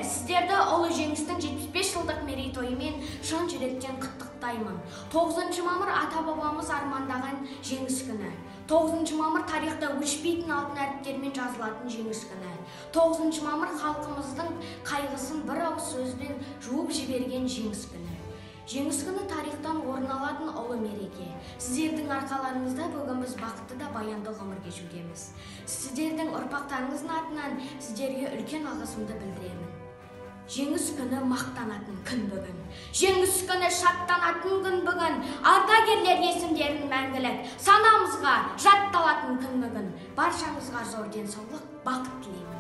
сіздерді ұлы жеңістің 75 жылдық мерейтойымен шын жүректен құттықтаймын. 9 мамыр ата-бабамыз армандаған жеңіс күні. 9 мамыр тарихта өшпейтін алтын әріптермен жазылатын жеңіс күні. 9 мамыр халқымыздың қайғысын бір ауыз сөзбен жуып жіберген жеңіс күні. Жеңіс күні тарихтан орын алатын ұлы мереке. Сіздердің арқаларыңызда бүгін біз бақытты да баянды ғұмыр кешудеміз. Сіздердің ұрпақтарыңыздың атынан сіздерге үлкен алғысымды білдіремін. Жеңіс күні мақтанатын күн бүгін. Жеңіс күні шаттанатын күн бүгін. Ардагерлер есімдерін мәңгілік санамызға жатталатын күн бүгін. Баршаңызға зор денсаулық, бақыт тілеймін.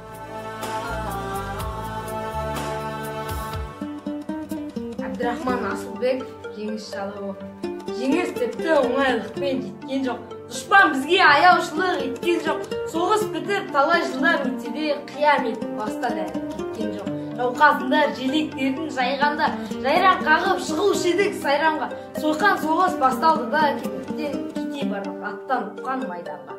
Абдрахман Асылбек, жеңіс жалауы. Жеңіс тіпті оңайлықпен жеткен жоқ. Дұшпан бізге аяушылық еткен жоқ. Соғыс бітіп талай жылдар өтсе де қиямет бастан әлі кеткен жоқ. Жауқазындар желектерін жайғанда, жайран қағып шығушы едік сайранға. Сойқан соғыс басталды да кенеттен кете бардық аттан туған майданға.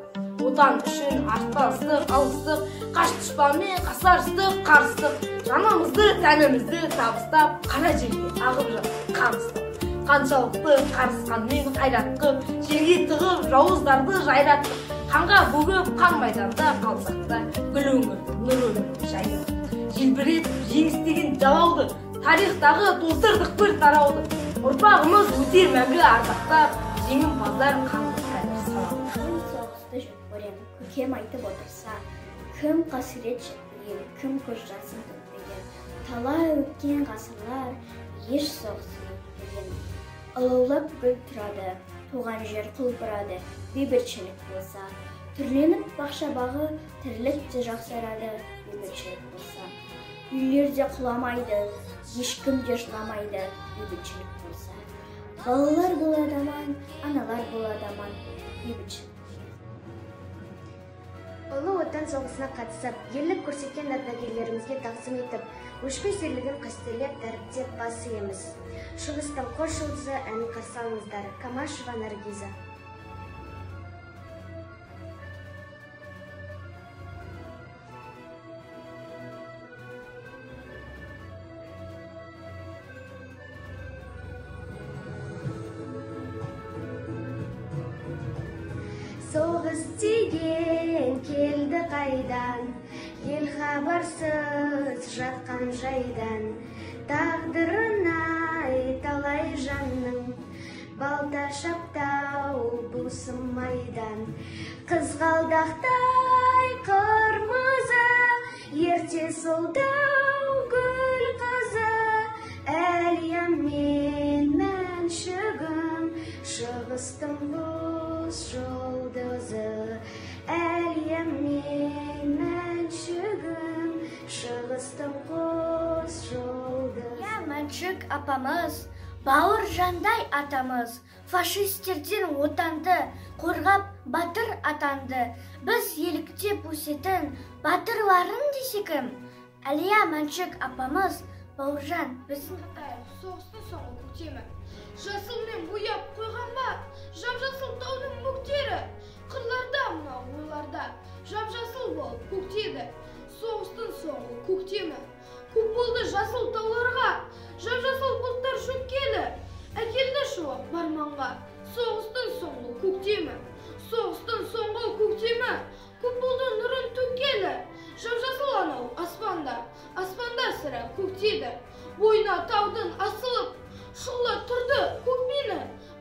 Отан үшін артпастық, алыстық, қаш дұшпанмен қасарыстық, қарыстық. Жанымызды, тәнімізді табыстап, қара жерге ағып жатып қамыстық. Қаншалықты қарысқанмен қайрат қып, жерге тығып жауыздарды жайраттық. Қанға бөгіп қан майданда қалсақ та, гүл өңір, нұр өңір жайдық. Желбірет жеңіс деген жалауды, тарихтағы толтырдық бір тарауды. Ұрпағымыз өтер мәңгі ардақтап, жеңімпаздар қанды кәдір салады. Кім соғысты көрем, көкем айтып отырса, кім қасірет шекпеген, кім көз жасын төкпеген. Талай өткен ғасырлар еш соғысын өтпеген. Ылаулап гүл тұрады, туған жер құлпырады, бейбітшілік болса. Түрленіп бақша бағы, тірлік те жақсарады, бейбітшілік болса. Үйлер де құламайды, ешкім де жыламайды, бейбітшілік болса. Балалар болады аман, аналар болады аман, бейбітшілік. Ұлы отан соғысына қатысып, ерлік көрсеткен ардагерлерімізге тағзым етіп, өшпес ерлігін қастерлеп, дәріптеп бас иеміз. Шығыстың қош жұлдызы әнін қарсы алыңыздар. Камашева Наргиза. Соғыс деген келді қайдан, ел хабарсыз жатқан жайдан. Тағдырына талай жанның, балта шаптау бұсы майдан. Қызғалдақтай қырмызы, ерте солдау гүл қызы. Әлиямен мәншігім, шығыстың құс жұлдызы. Әлиямен мәншігім, шығыстың құс жұлдызы. Мәншік апамыз, бауыр жандай атамыз, фашистерден отанды қорғап батыр атанды. Біз еліктеп өсетін батырларын десекім. Әлия Мәншік апамыз, Бауыржан біздің соғыстың соңғы көктемі. Жасылмен бояп қойған ба, жап-жасыл таудың бөктері. Қырларда мынау ойларда, жап-жасыл болып көктеді. Соғыстың соңғы көктемі. Көк болды жасыл тауларға, жап-жасыл бұлттар шөккелі. Әкелді шуақ барманға, соғыстың соңғы көктемі. Соғыстың соңғы көктемі, көк болды нұрын төккелі. Жап-жасыл анау аспанда, аспанда сірә көктеді. Бойына таудың асылып, шұғылы тұрды көк мені.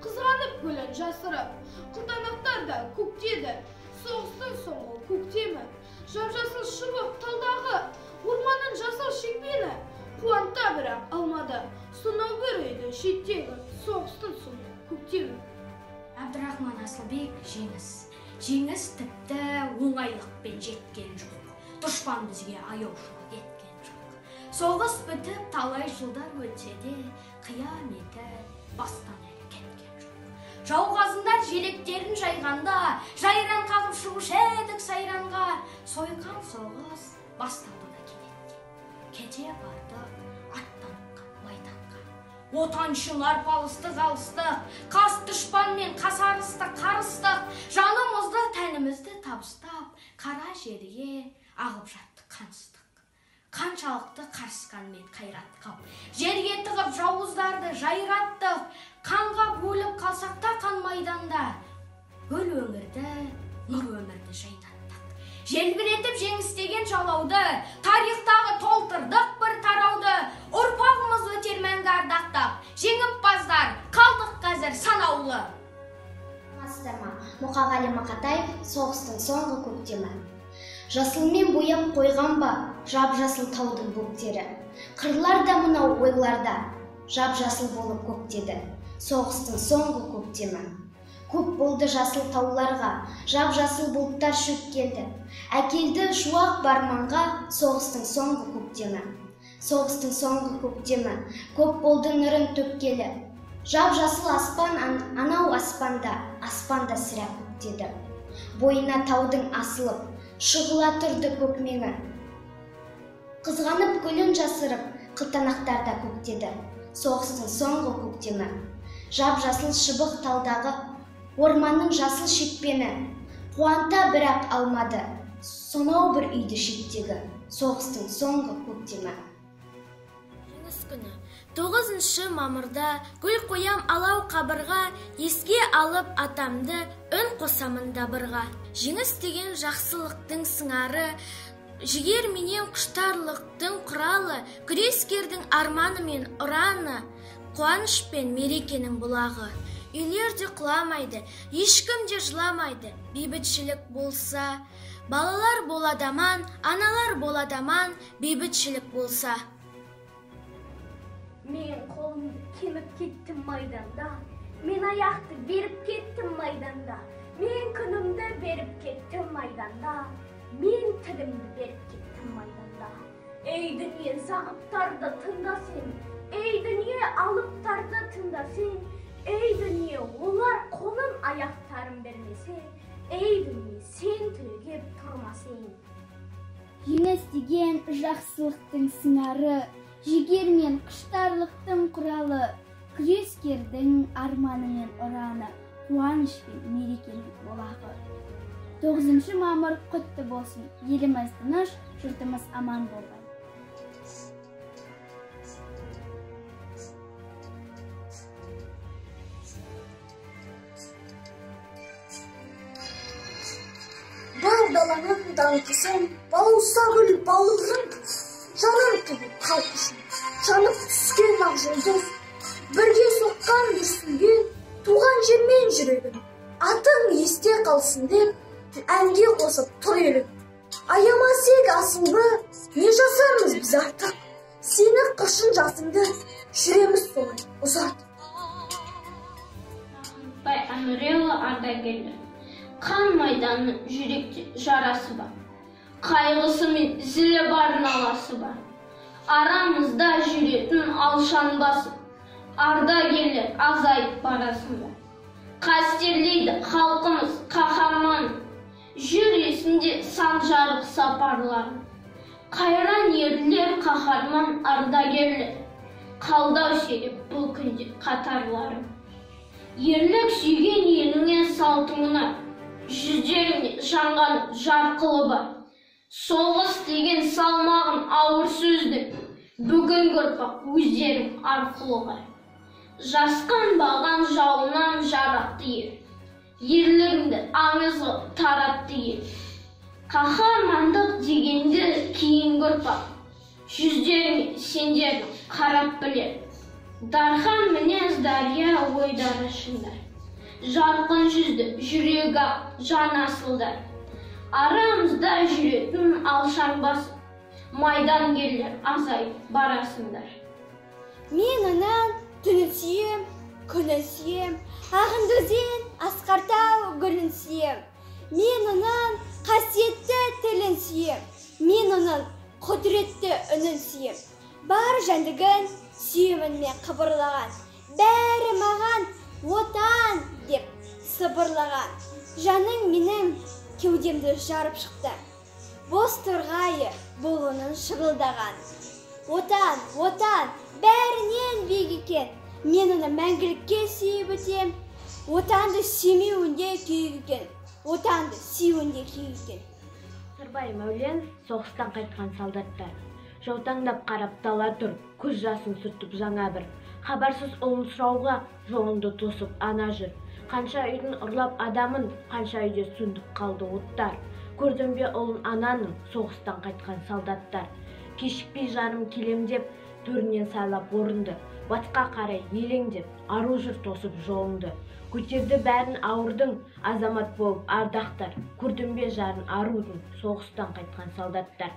Қызғанып көлін жасырып, қылтанақтар да көктеді. Соғыстың соңғы көктемі. Жап-жасыл шыбық талдағы, орманын жасыл шекпені. Қуанта бірақ алмады, сонау бір үйді шеттегі. Соғыстың соңғы көктемі. Абдрахман Асылбек, жеңіс. Жеңіс тіпті оңайлықпен жеткен жоқ. Дұшпан бізге аяушылық еткен жоқ. Соғыс бітіп талай жылдар өтсе де, қияметі бастан әлі кеткен жоқ. Жауқазындар желектерін жайғанда, жайран қағып шығушы едік сайранға. Сойқан соғыс басталды да кенеттен. Кете барды аттанған майданға. Отан үшін арпалыстық алыстық, қас дұшпанмен қасарыстық қарыстық. Жанымызды, тәнімізді табыстап, қара жерге ағып жаттық қаныстық. Қаншалықты қарысқанмен қайраттық. Жерге тығып жауыздарды жайраттық. Қанға бөліп қалсақ та қан майданда. Гүл өңірді, нұр өмірді жайнаттық. Желбіретіп жеңістеген жалауды, тарихтағы толтырдық бір тарауды. Ұрпағымыз өтер мәңгі ардақтап. Жеңімпаздар қалдық қазір санаулы. Мұқағали Мақатай, соғыстың соңғы көктемі. Жасылмен бояп қойған ба, жап-жасыл таудың бөктері. Қырлар да мынау ойларда, жап-жасыл болып көктеді. Соғыстың соңғы көктемі. Көп болды жасыл тауларға, жап-жасыл бұлттар шөккенді. Әкелді шуақ барманға соғыстың соңғы көктемі. Соғыстың соңғы көктемі, көп болды нұрын төккелі. Жап-жасыл аспан анау аспанда сірә көктеді. Бойына таудың асылып, шығыла тұрды көкмеңі. Қызғанып гүлін жасырып, қылтанақтарда көктеді. Соғыстың соңғы көктемі. Жап-жасыл шыбық талдағы, орманның жасыл шекпені. Қуанта бірақ алмады, сонау бір үйді шеттегі. Соғыстың соңғы көктемі. Жеңіс күні 9 мамырда гүл қоям алау қабырға, еске алып атамды үн қосамын дабырға. Жеңіс деген жақсылықтың сыңары, жігер менен құштарлықтың құралы, күрескердің арманы мен ұраны, қуаныш пен мерекенің бұлағы. Үйлерде құламайды, ешкім де жыламайды, бейбітшілік болса. Балалар болады аман, аналар болады аман, бейбітшілік болса. Мен қолымды кеміп кеттім майданда, мен аяқты беріп кеттім майданда, мен күнімді беріп кеттім майданда, мен тілімді беріп кеттім майданда. Ей дүние зағыптарды тыңда сен, ей дүние алыптарды тыңда сен, ей дүние олар қолын аяқтарын бермесе, ей дүние сен түрегеп тұрмасың. Жеңіс деген жақсылықтың сыңары, жігер мен құштарлықтың құралы, күрескердің арманы мен ұраны, қуаныш пен мерекенің бұлағы. 9 мамыр құтты болсын, еліміз тыныш, жұртымыз аман болғай. Бал даланың даңқысын, балауса гүл бауырын, жаным туып қалып үшін, жанып түскен ақ жұлдыз, бірге соққан дүрсілге, туған жермен жүрегім, атың есте қалсын деп, әнге қосып тұр елім. Аямасек асылды, не жасармыз біз артық, сені қышын жасыңды, жүреміз солай ұзат. Бай Әміреұлы ардагерлер, қан майданның жүректе жарасы бар. Қайғысы мен зілі бар наласы бар. Арамызда жүретін алшанбасы, ардагерлер азайып барасын бар. Қастерлейді халқымыз қаһарман, жүр есінде сан жарық сапарларын. Қайран ерлер қаһарман ардагерлер, қалдау сереп бұл күнде қатарларым. Ерлік сүйген еліңе салтыңына, жүздеріңе жанған жарқылы бар. Соғыс деген салмағын ауыр сөзді, бүгін ұрпақ өздерің арқылы бар. Жасқан баған жауынан жарақты ер, ерлігіңді аңызғы таратты ер. Қаһармандық дегенді кейін ұрпақ, жүздеріңе сендердің қарап білер. Дархан мінез дария ойдары шындар, жарқын жүзді жүрегі жан асылдар. Арамызда жүретін алшанбасы, майдангерлер азайып барасындар. Мен онан түнін сүйем, күнін сүйем, ағынды өзен асқартау гүлін сүйем. Мен онан қасиетті тілін сүйем, мен онан құдіретті үнін сүйем. Бар жәндігін сүйемін мен қыбырлаған, бәрі маған отан деп сыбырлаған. Жаның менің кеудемді жарып шықты, бос торғайы бұл оның шырылдаған. Отан, отан, бәрінен биік екен, мен оны мәңгілікке сүйіп өтем. Отанды сүймеуінде күйік екен, отанды сүйуінде күйік екен. Сырбай Мәулен, соғыстан қайтқан солдаттар. жаутаңдап қарап дала тұр, көз жасын сүртіп жаңа бір. Хабарсыз ұлын сұрауға жолыңды тосып ана жүр. Қанша үйдің ұрлап адамын, қанша үйде сөндіп қалды оттар. Көрдің бе ұлын ананың, соғыстан қайтқан солдаттар. Кешікпей жарым келем деп, төрінен сайлап орынды. Батқа қарай елеңдеп, ару жүр тосып жолыңды. Көтерді бәрін ауырдың, азамат болып ардақтар. Көрдің бе жарын арудың, соғыстан қайтқан солдаттар.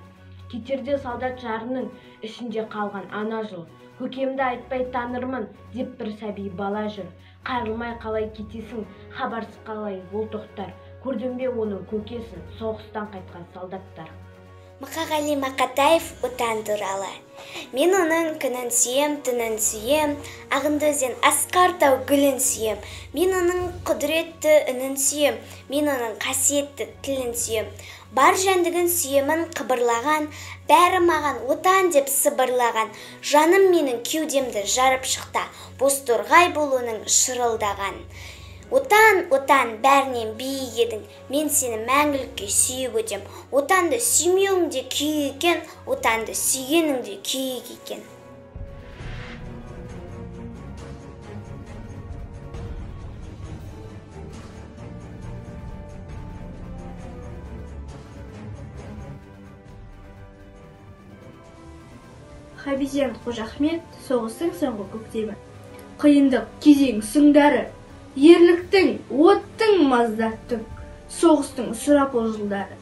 Кетерде солдат жарының ішінде қалған ана жыл. Көкемді айтпай танырмын, деп бір сәби бала жүр. Қайрылмай қалай кетесің, хабарсыз қалай ол тоқтар. Көрдің бе оның көкесін, соғыстан қайтқан солдаттар. Мұқағали Мақатаев отан туралы. Мен оның күнін сүйем, түнін сүйем, ағынды өзен асқар тау гүлін сүйем. Мен оның құдіретті үнін сүйем, мен оның қасиетті тілін сүйем. Бар жәндігін сүйемін қыбырлаған, бәрі маған отан деп сыбырлаған. Жаным менің кеудемді жарып шықта, бозторғай болуының шырылдаған. Отан, отан, бәрінен биік едің, мен сені мәңгілікке сүйіп өтем. Отанды сүймеуің де күйік екен, отанды сүйгенің де күйік екен. Хабизен Қожахмет, соғыстың соңғы көктемі. Қиындық кезең сыңдары, ерліктің, оттың маздаттың, соғыстың сұрапыл жылдары,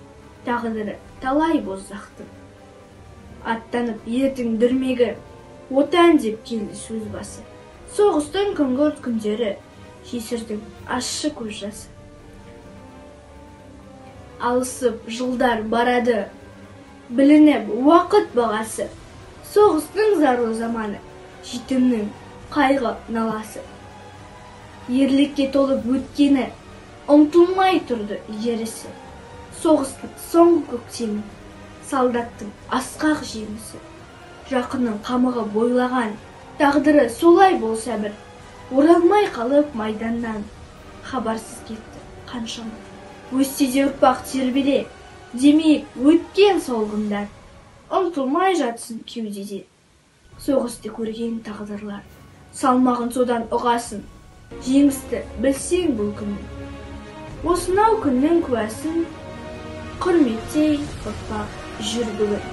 тағдыры талай боздақтың. Аттанып ертің дүрмегі, отан деп келді сөз басы. Соғыстың күңгірт күндері, жесірдің ащы көз жасы. Алысып жылдар барады, білініп уақыт бағасы. Соғыстың зарлы заманы, жетімнің қайғы наласы. Ерлікке толып өткені, ұмтылмай тұрды жерісі. Соғыстың соңғы көктемі, солдаттың асқақ жеңісі. Жақынның қамығы бойлаған, тағдыры солай болса бір. Оралмай қалып майданнан, хабарсыз кетті қаншама. Өссе де ұрпақ тербеле, демейік өткен солғындар. Ұмтылмай жатсын кеудеде, соғысты көрген тағдырлар. Салмағын содан ұғасын, жеңісті білсең бұл күннің. Осынау күннің куәсін, құрметтей ұрпақ жүр бүгін.